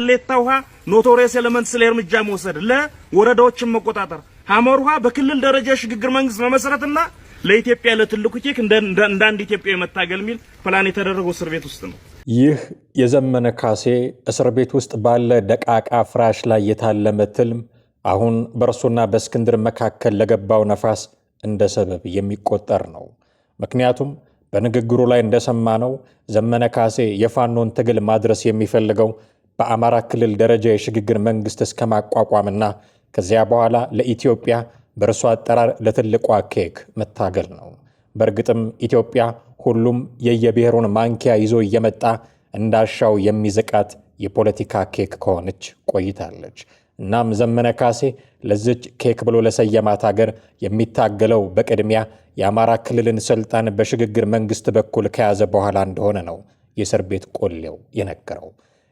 ቅሌታ ውሃ ኖቶሪየስ ኤሌመንትስ ላይ እርምጃ መውሰድ፣ ለወረዳዎችን መቆጣጠር፣ ሐመር ውሃ በክልል ደረጃ ሽግግር መንግስት መመስረትና ለኢትዮጵያ ለትልቁ ኬክ እንደ አንድ ኢትዮጵያዊ መታገል ሚል ፕላን የተደረገው እስር ቤት ውስጥ ነው። ይህ የዘመነ ካሴ እስር ቤት ውስጥ ባለ ደቃቃ ፍራሽ ላይ የታለመ ትልም አሁን በእርሱና በእስክንድር መካከል ለገባው ነፋስ እንደ ሰበብ የሚቆጠር ነው። ምክንያቱም በንግግሩ ላይ እንደሰማነው ዘመነ ካሴ የፋኖን ትግል ማድረስ የሚፈልገው በአማራ ክልል ደረጃ የሽግግር መንግስት እስከ ማቋቋምና ከዚያ በኋላ ለኢትዮጵያ በእርሱ አጠራር ለትልቋ ኬክ መታገል ነው። በእርግጥም ኢትዮጵያ ሁሉም የየብሔሩን ማንኪያ ይዞ እየመጣ እንዳሻው የሚዝቃት የፖለቲካ ኬክ ከሆነች ቆይታለች። እናም ዘመነ ካሴ ለዚች ኬክ ብሎ ለሰየማት ሀገር የሚታገለው በቅድሚያ የአማራ ክልልን ስልጣን በሽግግር መንግስት በኩል ከያዘ በኋላ እንደሆነ ነው የእስር ቤት ቆሌው የነገረው።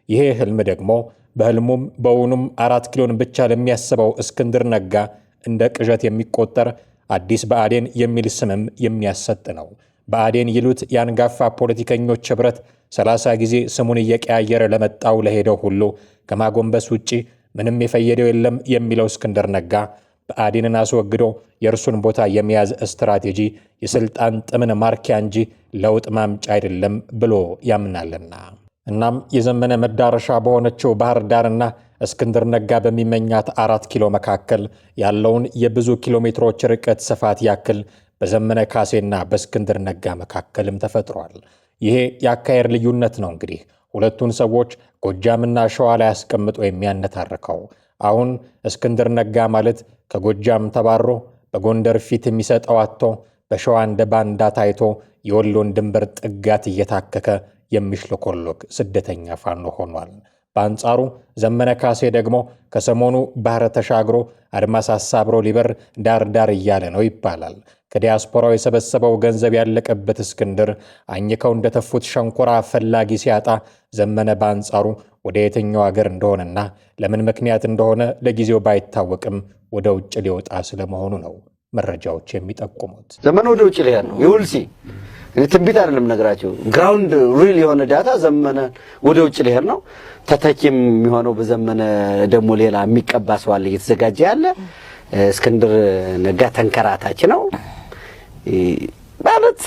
ይሄ ህልም ደግሞ በህልሙም በውኑም 4 ኪሎን ብቻ ለሚያስበው እስክንድር ነጋ እንደ ቅዠት የሚቆጠር አዲስ ብአዴን የሚል ስምም የሚያሰጥ ነው። ብአዴን ይሉት የአንጋፋ ፖለቲከኞች ህብረት 30 ጊዜ ስሙን እየቀያየረ ለመጣው ለሄደው ሁሉ ከማጎንበስ ውጪ ምንም የፈየደው የለም የሚለው እስክንድር ነጋ ብአዴንን አስወግዶ የእርሱን ቦታ የሚያዝ ስትራቴጂ የስልጣን ጥምን ማርኪያ እንጂ ለውጥ ማምጫ አይደለም ብሎ ያምናልና። እናም የዘመነ መዳረሻ በሆነችው ባህር ዳርና እስክንድር ነጋ በሚመኛት 4 ኪሎ መካከል ያለውን የብዙ ኪሎ ሜትሮች ርቀት ስፋት ያክል በዘመነ ካሴና በእስክንድር ነጋ መካከልም ተፈጥሯል። ይሄ የአካሄድ ልዩነት ነው እንግዲህ ሁለቱን ሰዎች ጎጃምና ሸዋ ላይ አስቀምጦ የሚያነታርከው። አሁን እስክንድር ነጋ ማለት ከጎጃም ተባሮ በጎንደር ፊት የሚሰጠው አጥቶ በሸዋ እንደ ባንዳ ታይቶ የወሎን ድንበር ጥጋት እየታከከ የሚሽለኮሎክ ስደተኛ ፋኖ ሆኗል። በአንጻሩ ዘመነ ካሴ ደግሞ ከሰሞኑ ባህረ ተሻግሮ አድማስ አሳብሮ ሊበር ዳር እያለ ነው ይባላል። ከዲያስፖራው የሰበሰበው ገንዘብ ያለቀበት እስክንድር አኝከው እንደተፉት ሸንኮራ ፈላጊ ሲያጣ፣ ዘመነ በአንጻሩ ወደ የትኛው ሀገር እንደሆነና ለምን ምክንያት እንደሆነ ለጊዜው ባይታወቅም ወደ ውጭ ሊወጣ ስለመሆኑ ነው መረጃዎች የሚጠቁሙት። ዘመነ ወደ ውጭ ሊሄድ ነው። ይውልሲ ትንቢት አይደለም ነገራቸው። ግራውንድ ሪል የሆነ ዳታ ዘመነ ወደ ውጭ ሊሄድ ነው። ተተኪም የሚሆነው በዘመነ ደግሞ ሌላ የሚቀባ ሰው አለ እየተዘጋጀ ያለ። እስክንድር ነጋ ተንከራታች ነው ማለት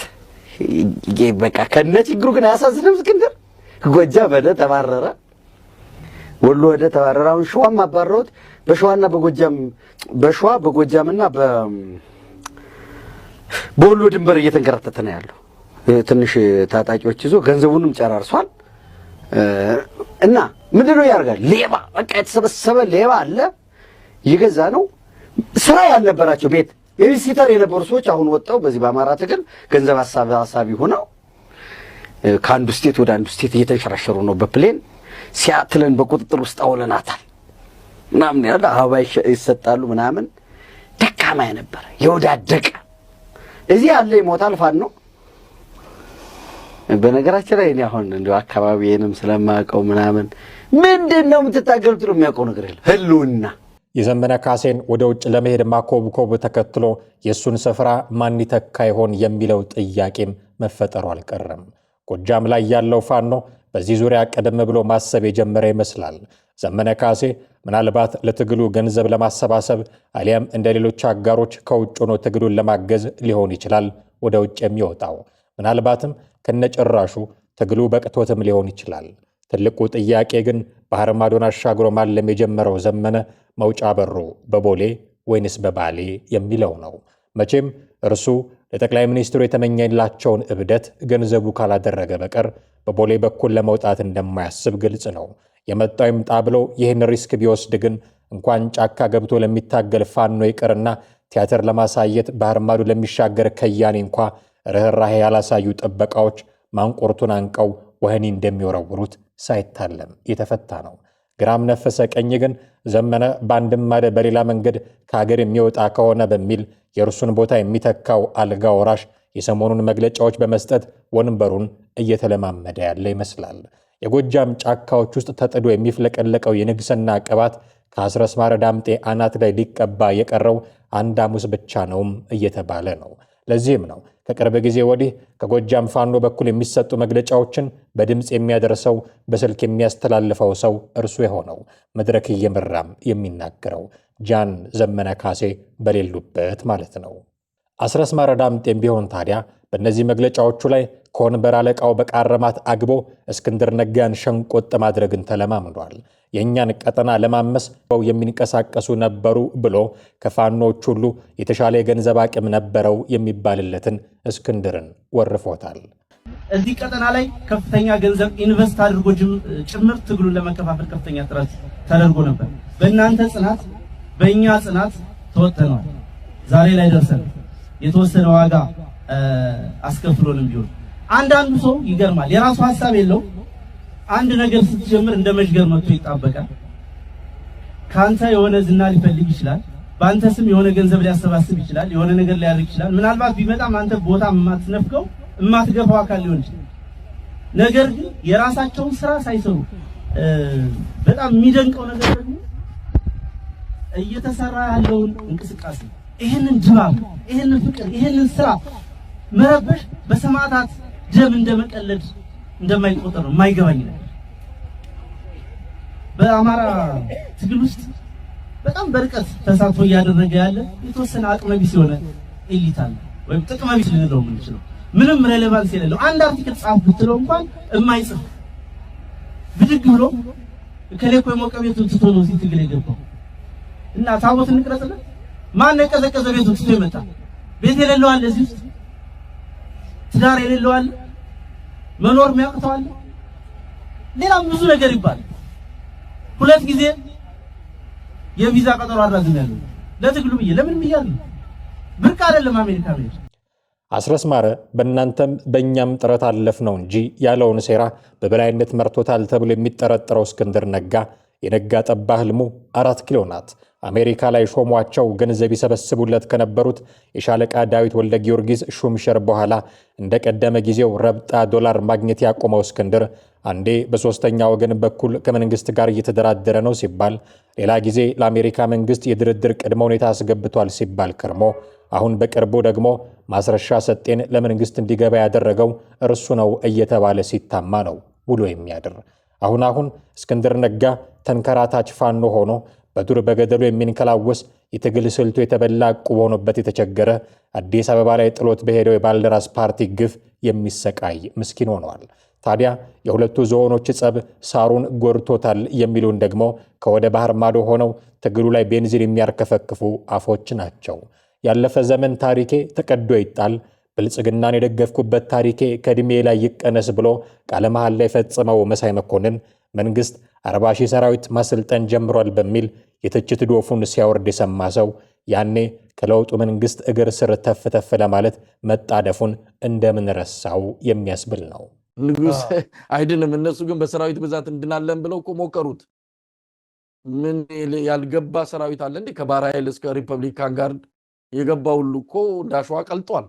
በቃ ከነ ችግሩ ግን አያሳዝንም። እስክንድር ጎጃም ወደ ተባረረ፣ ወሎ ወደ ተባረረ። አሁን ሸዋም አባረሩት። በሸዋና በጎጃም በጎጃምና በወሎ ድንበር እየተንከራተተ ነው ያለው። ትንሽ ታጣቂዎች ይዞ ገንዘቡንም ጨራርሷል። እና ምንድነው ያርጋል? ሌባ በቃ የተሰበሰበ ሌባ አለ ይገዛ ነው። ስራ ያልነበራቸው ቤት የቪዚተር የነበሩ ሰዎች አሁን ወጣው በዚህ በአማራ ትግል ገንዘብ አሳቢ ሆነው ከአንዱ ስቴት ወደ አንዱ ስቴት እየተንሸራሸሩ ነው። በፕሌን ሲያትለን በቁጥጥር ውስጥ አውለናታል ምናምን ያለ አበባ ይሰጣሉ ምናምን። ደካማ የነበረ የወዳደቀ እዚህ ያለ ይሞታል ፋኖ ነው። በነገራችን ላይ እኔ አሁን እንደው አካባቢዬንም ስለማውቀው ምናምን ምንድነው የምትታገሉት ነው የሚያውቀው ነገር የለም። ህልውና የዘመነ ካሴን ወደ ውጭ ለመሄድ ማኮብኮብ ተከትሎ የሱን ስፍራ ማን ይተካ ይሆን የሚለው ጥያቄም መፈጠሩ አልቀረም። ጎጃም ላይ ያለው ፋኖ በዚህ ዙሪያ ቀደም ብሎ ማሰብ የጀመረ ይመስላል። ዘመነ ካሴ ምናልባት ለትግሉ ገንዘብ ለማሰባሰብ አሊያም እንደ ሌሎች አጋሮች ከውጭ ሆኖ ትግሉን ለማገዝ ሊሆን ይችላል ወደ ውጭ የሚወጣው። ምናልባትም ከነጭራሹ ትግሉ በቅቶትም ሊሆን ይችላል። ትልቁ ጥያቄ ግን ባህር ማዶን አሻግሮ ማለም የጀመረው ዘመነ መውጫ በሩ በቦሌ ወይንስ በባሌ የሚለው ነው። መቼም እርሱ ለጠቅላይ ሚኒስትሩ የተመኘላቸውን እብደት ገንዘቡ ካላደረገ በቀር በቦሌ በኩል ለመውጣት እንደማያስብ ግልጽ ነው። የመጣው ይምጣ ብሎ ይህን ሪስክ ቢወስድ ግን እንኳን ጫካ ገብቶ ለሚታገል ፋኖ ይቅርና ቲያትር ለማሳየት ባህር ማዶ ለሚሻገር ከያኔ እንኳ ርህራሄ ያላሳዩ ጥበቃዎች ማንቆርቱን አንቀው ወህኒ እንደሚወረውሩት ሳይታለም የተፈታ ነው። ግራም ነፈሰ ቀኝ ግን ዘመነ በአንድም ማደ በሌላ መንገድ ከሀገር የሚወጣ ከሆነ በሚል የእርሱን ቦታ የሚተካው አልጋ ወራሽ የሰሞኑን መግለጫዎች በመስጠት ወንበሩን እየተለማመደ ያለ ይመስላል። የጎጃም ጫካዎች ውስጥ ተጥዶ የሚፍለቀለቀው የንግስና ቅባት ከአስረስ ማረ ዳምጤ አናት ላይ ሊቀባ የቀረው አንድ ሐሙስ ብቻ ነውም እየተባለ ነው። ለዚህም ነው ከቅርብ ጊዜ ወዲህ ከጎጃም ፋኖ በኩል የሚሰጡ መግለጫዎችን በድምፅ የሚያደርሰው በስልክ የሚያስተላልፈው ሰው እርሱ የሆነው መድረክ እየመራም የሚናገረው ጃን ዘመነ ካሴ በሌሉበት ማለት ነው። አስረስ ማረ ዳምጤም ቢሆን ታዲያ በእነዚህ መግለጫዎቹ ላይ ከወንበር አለቃው በቃረማት አግቦ እስክንድር ነጋን ሸንቆጥ ማድረግን ተለማምዷል። የእኛን ቀጠና ለማመስ የሚንቀሳቀሱ ነበሩ ብሎ ከፋኖች ሁሉ የተሻለ የገንዘብ አቅም ነበረው የሚባልለትን እስክንድርን ወርፎታል። እዚህ ቀጠና ላይ ከፍተኛ ገንዘብ ኢንቨስት አድርጎ ጭምር ትግሉን ለመከፋፈል ከፍተኛ ጥረት ተደርጎ ነበር። በእናንተ ጽናት፣ በእኛ ጽናት ተወጥተናል። ዛሬ ላይ ደርሰን የተወሰነ ዋጋ አስከፍሎንም ቢሆን አንዳንዱ ሰው ይገርማል። የራሱ ሐሳብ የለው። አንድ ነገር ስትጀምር እንደ መሽገር መጥቶ ይጣበቃል። ካንተ የሆነ ዝና ሊፈልግ ይችላል። በአንተ ስም የሆነ ገንዘብ ሊያሰባስብ ይችላል። የሆነ ነገር ሊያደርግ ይችላል። ምናልባት ቢመጣም አንተ ቦታ የማትነፍከው የማትገፋው አካል ሊሆን ይችላል። ነገር ግን የራሳቸውን ስራ ሳይሰሩ በጣም የሚደንቀው ነገር ደግሞ እየተሰራ ያለውን እንቅስቃሴ፣ ይሄንን ድባብ፣ ይሄንን ፍቅር፣ ይሄንን ስራ መረበሽ በሰማዕታት ደም እንደመቀለድ እንደማይቆጠር ነው የማይገባኝ ነገር። በአማራ ትግል ውስጥ በጣም በርቀት ተሳትፎ እያደረገ ያለ የተወሰነ አቅመ ቢስ የሆነ ኤሊት አለ፣ ወይም ጥቅመ ቢስ ልንለው የምንችለው ምንም ሬሌቫንስ የሌለው አንድ አርቲክል ጻፍ ብትለው እንኳን የማይጽፍ ብድግ ብሎ ከሌኮ የሞቀ ቤቱን ትቶ ነው እዚህ ትግል የገባው። እና ታቦት እንቅረጽለት ማን የቀዘቀዘ ቤቱን ትቶ ይመጣ? ቤት የሌለው አለ እዚህ ውስጥ፣ ትዳር የሌለው አለ፣ መኖር የሚያቅተው አለ፣ ሌላም ብዙ ነገር ይባላል። ሁለት ጊዜ የቪዛ ቀጠሮ አራዝሜያለሁ ለትግሉ ብዬ። ለምን ብያለሁ? ብርቅ አይደለም አሜሪካ መሄድ። አስረስ ማረ በእናንተም በእኛም ጥረት አለፍ ነው እንጂ ያለውን ሴራ በበላይነት መርቶታል ተብሎ የሚጠረጠረው እስክንድር ነጋ የነጋ ጠባ ህልሙ 4 ኪሎ ናት። አሜሪካ ላይ ሾሟቸው ገንዘብ ይሰበስቡለት ከነበሩት የሻለቃ ዳዊት ወልደ ጊዮርጊስ ሹምሽር በኋላ እንደቀደመ ጊዜው ረብጣ ዶላር ማግኘት ያቆመው እስክንድር አንዴ በሶስተኛ ወገን በኩል ከመንግስት ጋር እየተደራደረ ነው ሲባል፣ ሌላ ጊዜ ለአሜሪካ መንግስት የድርድር ቅድመ ሁኔታ አስገብቷል ሲባል ከርሞ አሁን በቅርቡ ደግሞ ማስረሻ ሰጤን ለመንግስት እንዲገባ ያደረገው እርሱ ነው እየተባለ ሲታማ ነው ውሎ የሚያድር። አሁን እስክንድር ነጋ ተንከራታች ፋኖ ሆኖ በዱር በገደሉ የሚንከላወስ የትግል ስልቱ የተበላ ዕቁብ ሆኖበት የተቸገረ አዲስ አበባ ላይ ጥሎት በሄደው የባልደራስ ፓርቲ ግፍ የሚሰቃይ ምስኪን ሆነዋል። ታዲያ የሁለቱ ዝሆኖች ጸብ ሳሩን ጎርቶታል የሚሉን ደግሞ ከወደ ባህር ማዶ ሆነው ትግሉ ላይ ቤንዚን የሚያርከፈክፉ አፎች ናቸው። ያለፈ ዘመን ታሪኬ ተቀዶ ይጣል፣ ብልጽግናን የደገፍኩበት ታሪኬ ከዕድሜ ላይ ይቀነስ ብሎ ቃለ መሐላ ላይ የፈጸመው መሳይ መኮንን መንግስት 40,000 ሰራዊት ማሰልጠን ጀምሯል በሚል የትችት ዶፉን ሲያወርድ የሰማ ሰው ያኔ ከለውጡ መንግስት እግር ስር ተፍ ለማለት መጣደፉን እንደምን ረሳው የሚያስብል ነው። ንጉስ አይድንም። እነሱ ግን በሰራዊት ብዛት እንድናለን ብለው ሞከሩት። ምን ያልገባ ሰራዊት አለ እንዴ? ከባህር ኃይል እስከ ሪፐብሊካን ጋርድ የገባ ሁሉ እኮ እንዳሸዋ ቀልጧል።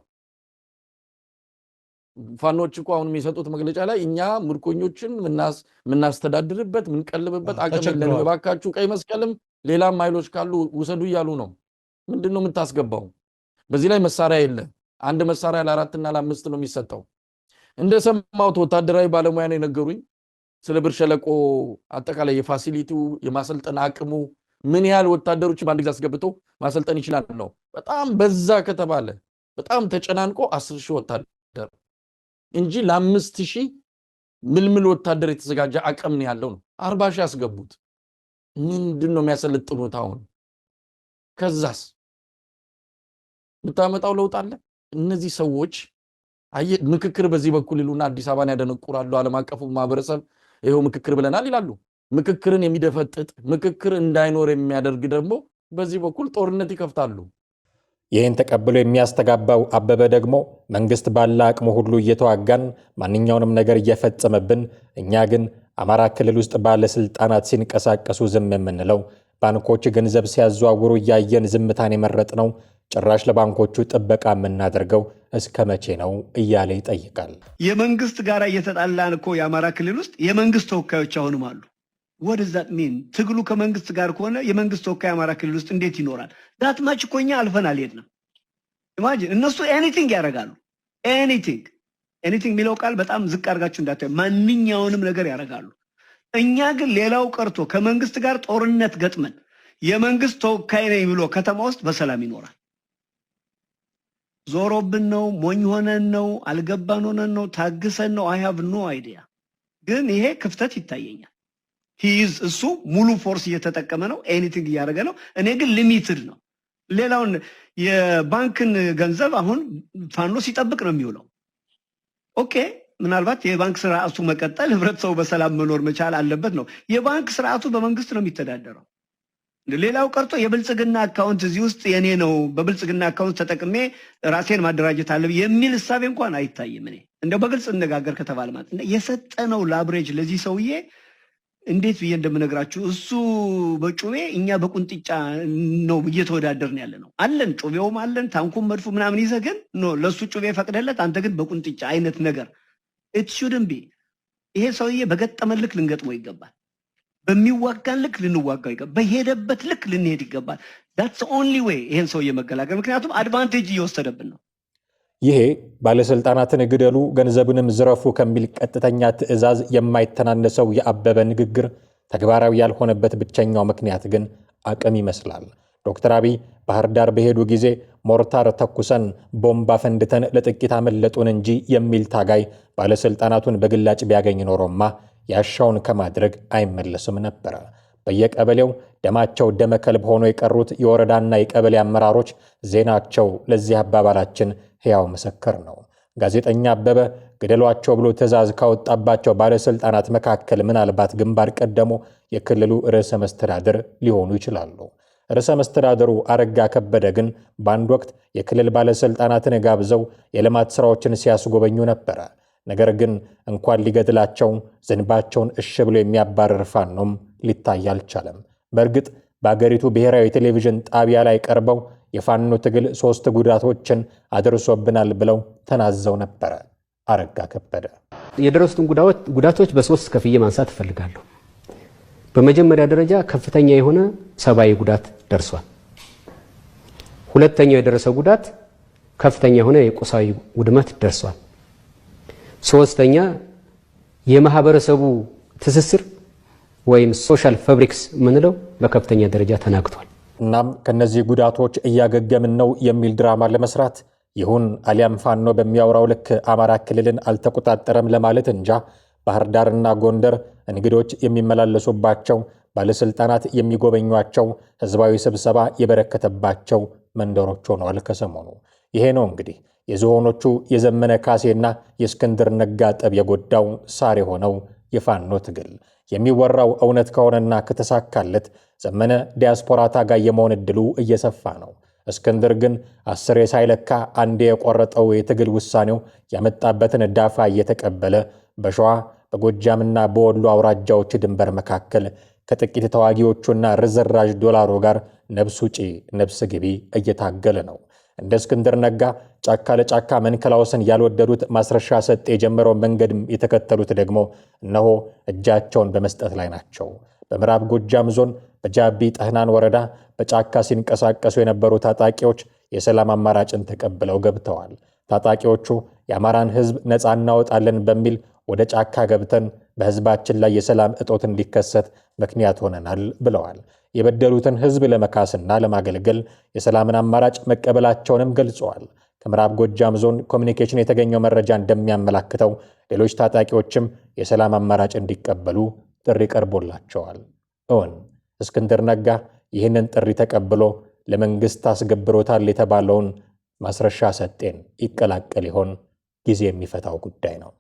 ፋኖች እኮ አሁን የሚሰጡት መግለጫ ላይ እኛ ምርኮኞችን ምናስተዳድርበት ምንቀልብበት አቅም የለንም፣ እባካችሁ ቀይ መስቀልም ሌላም ኃይሎች ካሉ ውሰዱ እያሉ ነው። ምንድነው የምታስገባው? በዚህ ላይ መሳሪያ የለ። አንድ መሳሪያ ለ4 እና ለ5 ነው የሚሰጠው። እንደሰማሁት ወታደራዊ ባለሙያ ነው የነገሩኝ ስለ ብር ሸለቆ አጠቃላይ የፋሲሊቲው የማሰልጠን አቅሙ ምን ያህል ወታደሮች በአንድ ጊዜ አስገብቶ ማሰልጠን ይችላል ነው። በጣም በዛ ከተባለ በጣም ተጨናንቆ 10,000 ወታደር እንጂ ለ5,000 ምልምል ወታደር የተዘጋጀ አቅም ነው ያለው ነው። 40,000 ያስገቡት። ምንድነው የሚያሰለጥኑት አሁን? ከዛስ ምታመጣው ለውጥ አለ? እነዚህ ሰዎች ምክክር በዚህ በኩል ይሉና አዲስ አበባን ያደነቁራሉ። ዓለም አቀፉ ማህበረሰብ ይሄው ምክክር ብለናል ይላሉ። ምክክርን የሚደፈጥጥ ምክክር እንዳይኖር የሚያደርግ ደግሞ በዚህ በኩል ጦርነት ይከፍታሉ። ይህን ተቀብሎ የሚያስተጋባው አበበ ደግሞ መንግስት ባለ አቅሙ ሁሉ እየተዋጋን ማንኛውንም ነገር እየፈጸመብን፣ እኛ ግን አማራ ክልል ውስጥ ባለስልጣናት ሲንቀሳቀሱ ዝም የምንለው፣ ባንኮች ገንዘብ ሲያዘዋውሩ እያየን ዝምታን የመረጥነው፣ ጭራሽ ለባንኮቹ ጥበቃ የምናደርገው እስከ መቼ ነው እያለ ይጠይቃል። የመንግስት ጋር እየተጣላን እኮ የአማራ ክልል ውስጥ የመንግስት ተወካዮች አሁንም አሉ። what does that mean? ትግሉ ከመንግስት ጋር ከሆነ የመንግስት ተወካይ አማራ ክልል ውስጥ እንዴት ይኖራል? ዳትማች እኮ እኛ አልፈን አልሄድንም። ኢማጂን እነሱ ኤኒቲንግ ያደርጋሉ። ኤኒቲንግ የሚለው ቃል በጣም ዝቅ አድርጋችሁ እንዳታዩ። ማንኛውንም ነገር ያደርጋሉ። እኛ ግን ሌላው ቀርቶ ከመንግስት ጋር ጦርነት ገጥመን የመንግስት ተወካይ ነኝ ብሎ ከተማ ውስጥ በሰላም ይኖራል። ዞሮብን ነው፣ ሞኝ ሆነን ነው፣ አልገባን ሆነን ነው፣ ታግሰን ነው። አይ ሃቭ ኖ አይዲያ። ግን ይሄ ክፍተት ይታየኛል። እሱ ሙሉ ፎርስ እየተጠቀመ ነው፣ ኤኒቲንግ እያደረገ ነው። እኔ ግን ሊሚትድ ነው። ሌላውን የባንክን ገንዘብ አሁን ፋኖ ሲጠብቅ ነው የሚውለው። ኦኬ፣ ምናልባት የባንክ ስርዓቱ መቀጠል፣ ህብረተሰቡ በሰላም መኖር መቻል አለበት ነው። የባንክ ስርዓቱ በመንግስት ነው የሚተዳደረው። ሌላው ቀርቶ የብልጽግና አካውንት እዚህ ውስጥ የኔ ነው፣ በብልጽግና አካውንት ተጠቅሜ ራሴን ማደራጀት አለብኝ የሚል እሳቤ እንኳን አይታይም። እኔ እንደው በግልጽ እነጋገር ከተባለ ማለት የሰጠነው ላብሬጅ ለዚህ ሰውዬ እንዴት ብዬ እንደምነግራችሁ፣ እሱ በጩቤ እኛ በቁንጥጫ ነው እየተወዳደርን ያለ ነው። አለን ጩቤውም አለን፣ ታንኩም መድፉ ምናምን ይዘህ ግን ለሱ ጩቤ ፈቅደለት አንተ ግን በቁንጥጫ አይነት ነገር ኢት ሹድንት ቢ። ይሄ ሰውዬ በገጠመን ልክ ልንገጥመው ይገባል። በሚዋጋን ልክ ልንዋጋው ይገባል። በሄደበት ልክ ልንሄድ ይገባል። that's the only way ይሄን ሰውዬ መገላገል። ምክንያቱም አድቫንቴጅ እየወሰደብን ነው። ይሄ ባለስልጣናትን ግደሉ ገንዘብንም ዝረፉ ከሚል ቀጥተኛ ትዕዛዝ የማይተናነሰው የአበበ ንግግር ተግባራዊ ያልሆነበት ብቸኛው ምክንያት ግን አቅም ይመስላል። ዶክተር አብይ ባህር ዳር በሄዱ ጊዜ ሞርታር ተኩሰን ቦምባ ፈንድተን ለጥቂት አመለጡን እንጂ የሚል ታጋይ ባለስልጣናቱን በግላጭ ቢያገኝ ኖሮማ ያሻውን ከማድረግ አይመለስም ነበር። በየቀበሌው ደማቸው ደመከልብ ሆኖ የቀሩት የወረዳና የቀበሌ አመራሮች ዜናቸው ለዚህ አባባላችን ሕያው ምስክር ነው። ጋዜጠኛ አበበ ግደሏቸው ብሎ ትዕዛዝ ካወጣባቸው ባለስልጣናት መካከል ምናልባት ግንባር ቀደሙ የክልሉ ርዕሰ መስተዳድር ሊሆኑ ይችላሉ። ርዕሰ መስተዳድሩ አረጋ ከበደ ግን በአንድ ወቅት የክልል ባለስልጣናትን ጋብዘው የልማት ስራዎችን ሲያስጎበኙ ነበረ። ነገር ግን እንኳን ሊገድላቸው ዝንባቸውን እሽ ብሎ የሚያባርር ፋኖም ሊታይ አልቻለም። በእርግጥ በአገሪቱ ብሔራዊ ቴሌቪዥን ጣቢያ ላይ ቀርበው የፋኖ ትግል 3 ጉዳቶችን አድርሶብናል ብለው ተናዘው ነበረ። አረጋ ከበደ የደረሱትን ጉዳቶች በ3 ከፍዬ ማንሳት እፈልጋለሁ። በመጀመሪያ ደረጃ ከፍተኛ የሆነ ሰብአዊ ጉዳት ደርሷል። ሁለተኛው የደረሰው ጉዳት ከፍተኛ የሆነ የቁሳዊ ውድመት ደርሷል። ሶስተኛ የማህበረሰቡ ትስስር ወይም ሶሻል ፋብሪክስ ምንለው በከፍተኛ ደረጃ ተናግቷል። እናም ከነዚህ ጉዳቶች እያገገምን ነው የሚል ድራማ ለመስራት ይሁን አሊያም ፋኖ በሚያወራው ልክ አማራ ክልልን አልተቆጣጠረም ለማለት እንጃ ባህር ዳርና ጎንደር እንግዶች የሚመላለሱባቸው ባለስልጣናት የሚጎበኟቸው ህዝባዊ ስብሰባ የበረከተባቸው መንደሮች ሆነዋል ከሰሞኑ። ይሄ ነው እንግዲህ የዝሆኖቹ የዘመነ ካሴና የእስክንድር ነጋ ጠብ የጎዳው ሳር የሆነው የፋኖ ትግል። የሚወራው እውነት ከሆነና ከተሳካለት ዘመነ ዲያስፖራ ታጋይ የመሆን ዕድሉ እየሰፋ ነው። እስክንድር ግን 10 ሳይለካ አንዴ የቆረጠው የትግል ውሳኔው ያመጣበትን ዳፋ እየተቀበለ በሸዋ በጎጃምና በወሎ አውራጃዎች ድንበር መካከል ከጥቂት ተዋጊዎቹና ርዝራዥ ዶላሩ ጋር ነፍስ ውጪ ነፍስ ግቢ እየታገለ ነው። እንደ እስክንድር ነጋ ጫካ ለጫካ መንከላውስን ያልወደዱት ማስረሻ ሰጤ የጀመረው መንገድም የተከተሉት ደግሞ እነሆ እጃቸውን በመስጠት ላይ ናቸው። በምዕራብ ጎጃም ዞን በጃቢ ጠህናን ወረዳ በጫካ ሲንቀሳቀሱ የነበሩ ታጣቂዎች የሰላም አማራጭን ተቀብለው ገብተዋል። ታጣቂዎቹ የአማራን ሕዝብ ነፃ እናወጣለን በሚል ወደ ጫካ ገብተን በሕዝባችን ላይ የሰላም እጦት እንዲከሰት ምክንያት ሆነናል ብለዋል። የበደሉትን ሕዝብ ለመካስና ለማገልገል የሰላምን አማራጭ መቀበላቸውንም ገልጸዋል። ከምዕራብ ጎጃም ዞን ኮሚኒኬሽን የተገኘው መረጃ እንደሚያመላክተው ሌሎች ታጣቂዎችም የሰላም አማራጭ እንዲቀበሉ ጥሪ ቀርቦላቸዋል። እውን እስክንድር ነጋ ይህንን ጥሪ ተቀብሎ ለመንግስት አስገብሮታል የተባለውን ማስረሻ ሰጤን ይቀላቀል ይሆን? ጊዜ የሚፈታው ጉዳይ ነው።